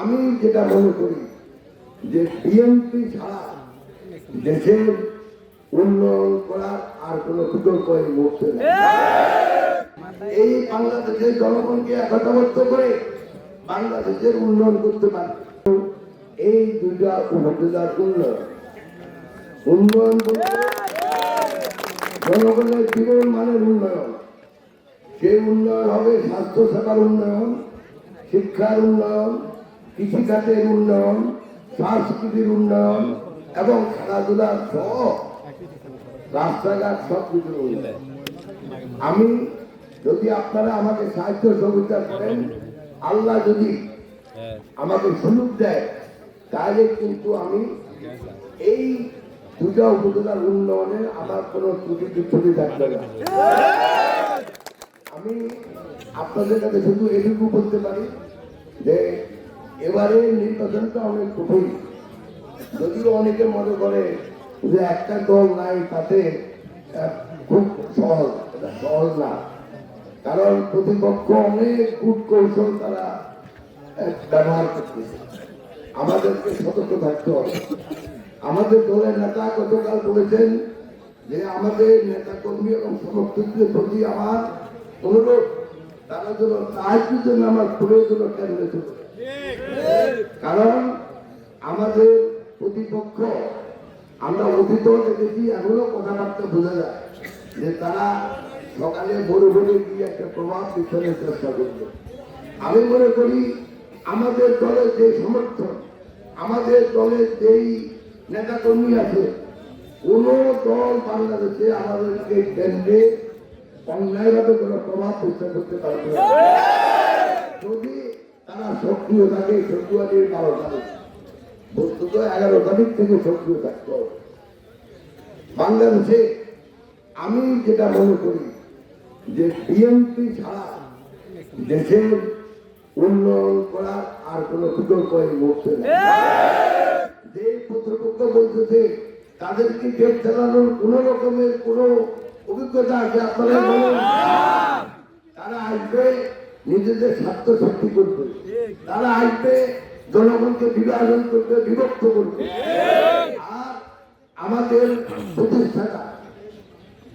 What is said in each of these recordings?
আমি যেটা মনে করি যে বিএনপি ছাড়া দেশের উন্নয়ন করার আর কোন বিকল্প এই মুহূর্তে নেই। এই বাংলাদেশের জনগণকে একতাবদ্ধ করে বাংলাদেশের উন্নয়ন করতে পারে। এই দুইটা উপজেলার উন্নয়ন বলতে জনগণের জীবন মানের উন্নয়ন। সেই উন্নয়ন হবে স্বাস্থ্য সেবার উন্নয়ন, শিক্ষার উন্নয়ন, কৃষিখাতের উন্নয়ন, সংস্কৃতির উন্নয়ন এবং খেলাধুলার সহ রাস্তাঘাট সবকিছুর উন্নয়ন। আমি যদি আপনারা আমাকে সাহায্য সহযোগিতা করেন, আল্লাহ যদি আমাকে সুযোগ দেয়, তাহলে কিন্তু আমি এই দুটা উপজেলার উন্নয়নে আমার কোনো ত্রুটি বিচ্ছুটি থাকবে না। আমি আপনাদের কাছে শুধু এটুকু বলতে পারি যে এবারে নির্বাচনটা অনেক কঠিন। যদিও অনেকে মনে করে যে একটা দল নাই, তাতে খুব সহজ না, কারণ প্রতিপক্ষ অনেক কূট কৌশল তারা ব্যবহার করতেছে। আমাদেরকে সতর্ক থাকতে হবে। আমাদের দলের নেতা গতকাল বলেছেন যে আমাদের নেতা কর্মী এবং সমর্থকদের প্রতি আমার অনুরোধ, তারা যেন সাহায্যের জন্য আমার প্রয়োজন কেন্দ্রে চলে। কারণ আমাদের প্রতিপক্ষ আমরা অতীত দেখেছি, এখনো কথাবার্তা বোঝা যায় যে তারা সকালে ভোরে ভোরে গিয়ে একটা প্রভাব বিস্তারের চেষ্টা করবে। আমি মনে করি আমাদের দলের যে সমর্থন, আমাদের দলের যেই নেতা কর্মী আছে, কোন দল বাংলাদেশে আমাদেরকে কেন্দ্রে অন্যায়ভাবে কোনো প্রভাব বিস্তার করতে পারবে না। যদি তারা সক্রিয় থাকে, ফেব্রুয়ারির 12 তারিখ, বস্তুত 11 তারিখ থেকে সক্রিয় থাকতে হবে বাংলাদেশে। আমি যেটা মনে করি যে বিএনপি ছাড়া দেশের উন্নয়ন করার আর কোনো বিকল্প এই মুহূর্তে নেই। যে প্রতিপক্ষ বলতেছে তাদেরকে দেশ চালানোর কোন রকমের কোন অভিজ্ঞতা আছে আপনারা বলুন। তারা আসবে নিজেদের স্বার্থ শক্তি করবে, তারা আসবে জনগণকে বিভাজন করবে, বিভক্ত করবে। আর আমাদের প্রতিষ্ঠাতা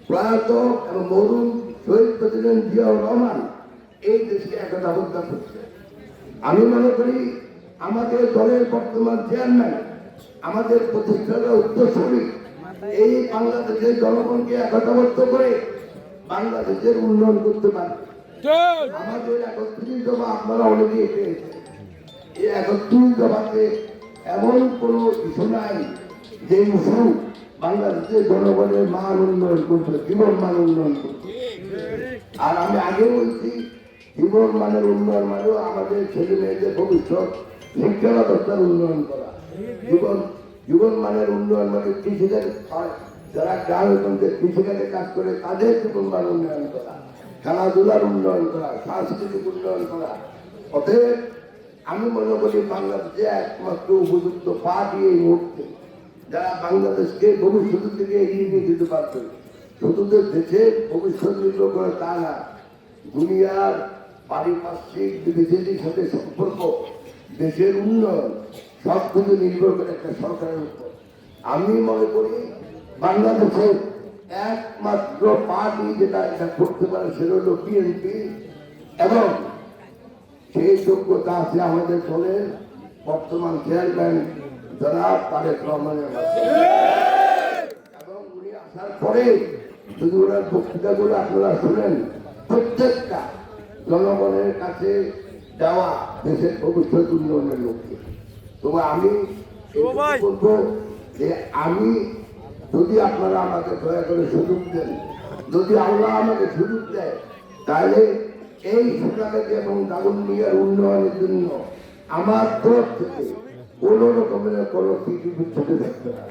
প্রয়াত এবং মরুম শহীদ প্রেসিডেন্ট জিয়াউর রহমান এই দেশকে একতাবদ্ধ করছে। আমি মনে করি আমাদের দলের বর্তমান চেয়ারম্যান, আমাদের প্রতিষ্ঠাতা উত্তরসূরি এই বাংলাদেশের জনগণকে একতাবদ্ধ করে বাংলাদেশের উন্নয়ন করতে পারে। আমাদের 31 দফা আপনারা অনেকেই পেয়েছেন। এই 31 দফাতে এমন কোন ইস্যু নাই যে ইস্যু বাংলাদেশের জনগণের মান উন্নয়ন করবে, জীবন মান উন্নয়ন করবে। আর আমি আগে বলছি, জীবন মানের উন্নয়ন মানেও আমাদের ছেলে মেয়েদের ভবিষ্যৎ শিক্ষা ব্যবস্থার উন্নয়ন করা। জীবন মানের উন্নয়ন মানে কৃষিকাজে, যারা গ্রামে গঞ্জে কৃষিকাজে কাজ করে তাদের জীবন মান উন্নয়ন করা, খেলাধুলার উন্নয়ন করা, সাংস্কৃতিক উন্নয়ন করা। অতএব আমি মনে করি বাংলাদেশে একমাত্র উপযুক্ত পার্টি এই মুহূর্তে যারা বাংলাদেশকে ভবিষ্যতের দিকে এগিয়ে নিয়ে যেতে পারবে। শুধু দেশের ভবিষ্যৎ নির্ভর করে তা না, দুনিয়ার পারিপার্শ্বিক বিদেশের সাথে সম্পর্ক, দেশের উন্নয়ন সবকিছু নির্ভর করে একটা সরকারের উপর। আমি মনে করি বাংলাদেশের একমাত্র পার্টি যেটা এটা করতে পারে সেটা হল বিএনপি, এবং সেই যোগ্যতা আছে আমাদের দলের বর্তমান চেয়ারম্যান জনাব তারেক রহমানের মাধ্যমে। এবং উনি আসার পরে যদি ওনার বক্তৃতাগুলো আপনারা শুনেন, প্রত্যেকটা জনগণের কাছে দেওয়া দেশের ভবিষ্যৎ উন্নয়নের লক্ষ্যে। তবে আমি বলবো যে আমি যদি আপনারা আমাকে দয়া করে সুযোগ দেন, যদি আল্লাহ আমাকে সুযোগ দেয়, তাহলে এই সুনাগাতি এবং দাগনভূঞার উন্নয়নের জন্য আমার তরফ থেকে কোন রকমের কোনো কিছু বিচ্ছুটি থাকবে না।